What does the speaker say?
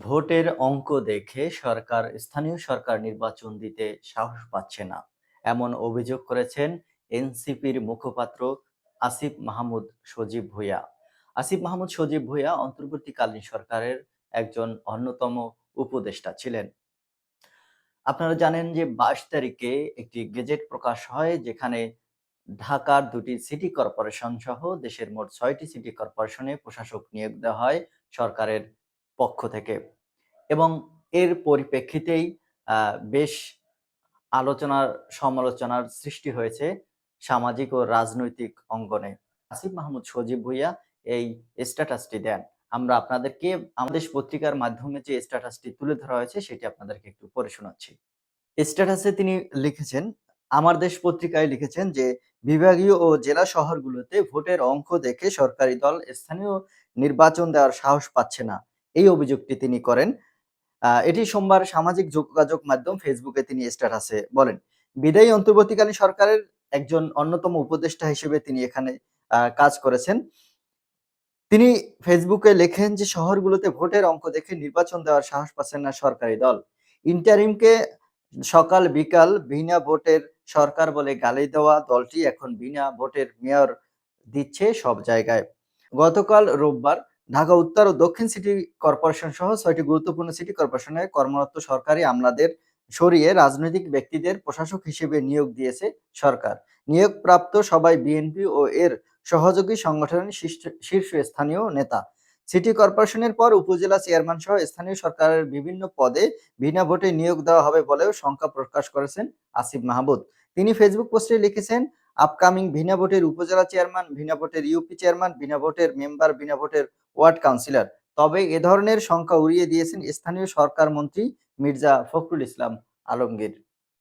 ভোটের অঙ্ক দেখে স্থানীয় সরকার নির্বাচন দিতে সাহস পাচ্ছে না, এমন অভিযোগ করেছেন এনসিপির মুখপাত্র আসিফ মাহমুদ সজীব ভুঁইয়া। আসিফ মাহমুদ সজীব ভুঁইয়া অন্তর্বর্তীকালীন সরকারের একজন অন্যতম উপদেষ্টা ছিলেন। আপনারা জানেন যে 22 তারিখে একটি গেজেট প্রকাশ হয়, যেখানে ঢাকার 2টি সিটি কর্পোরেশন সহ দেশের মোট 6টি সিটি কর্পোরেশনে প্রশাসক নিয়োগ দেওয়া হয় সরকারের পক্ষ থেকে। এবং এর পরিপ্রেক্ষিতেই বেশ আলোচনার সমালোচনার সৃষ্টি হয়েছে সামাজিক ও রাজনৈতিক অঙ্গনে। আসিফ মাহমুদ সজীব ভুঁইয়া এই স্ট্যাটাসটি দেন। আমরা আপনাদেরকে আমাদের পত্রিকার মাধ্যমে যে স্ট্যাটাসটি তুলে ধরা হয়েছে সেটি আপনাদেরকে একটু পড়ে শোনাচ্ছি। স্ট্যাটাসে তিনি লিখেছেন, আমার দেশ পত্রিকায় লিখেছেন যে বিভাগীয় ও জেলা শহরগুলোতে ভোটের অঙ্ক দেখে সরকারি দল স্থানীয় নির্বাচন দেওয়ার সাহস পাচ্ছে না, এই অভিযোগটি তিনি করেন। এটি সোমবার সামাজিক যোগাযোগ মাধ্যম ফেসবুকে তিনি স্ট্যাটাসে বলেন। বিদায়ী অন্তর্বর্তীকালীন সরকারের একজন অন্যতম উপদেষ্টা হিসেবে তিনি এখানে কাজ করেছেন। তিনি ফেসবুকে লেখেন যে শহরগুলোতে ভোটের অঙ্ক দেখে নির্বাচন দেওয়ার সাহস পাচ্ছেন না সরকারি দল। ইন্টারিমকে সকাল বিকাল বিনা ভোটের সরকার বলে গালি দেওয়া দলটি এখন বিনা ভোটের মেয়র দিচ্ছে সব জায়গায়। গতকাল রোববার ঢাকা উত্তর ও দক্ষিণ সিটি কর্পোরেশন সহ 6টি গুরুত্বপূর্ণ সিটি কর্পোরেশনে কর্মরত সরকারি আমলাদের সরিয়ে রাজনৈতিক ব্যক্তিদের প্রশাসক হিসেবে নিয়োগ দিয়েছে সরকার। নিয়োগপ্রাপ্ত সবাই বিএনপি ও এর সহযোগী সংগঠনের শীর্ষস্থানীয় নেতা। সিটি কর্পোরেশনের পর উপজেলা চেয়ারম্যান সহ স্থানীয় সরকারের বিভিন্ন পদে বিনা ভোটে নিয়োগ দেওয়া হবে বলেও শঙ্কা প্রকাশ করেছেন আসিফ মাহমুদ। তিনি ফেসবুক পোস্টে লিখেছেন, আপকামিং বিনা ভোটের উপজেলা চেয়ারম্যান, বিনা ভোটের ইউপি চেয়ারম্যান, বিনা ভোটের মেম্বার, বিনা ভোটের ওয়ার্ড কাউন্সিলর। তবে এ ধরনের শঙ্কা উড়িয়ে দিয়েছেন স্থানীয় সরকার মন্ত্রী মির্জা ফখরুল ইসলাম আলমগীর।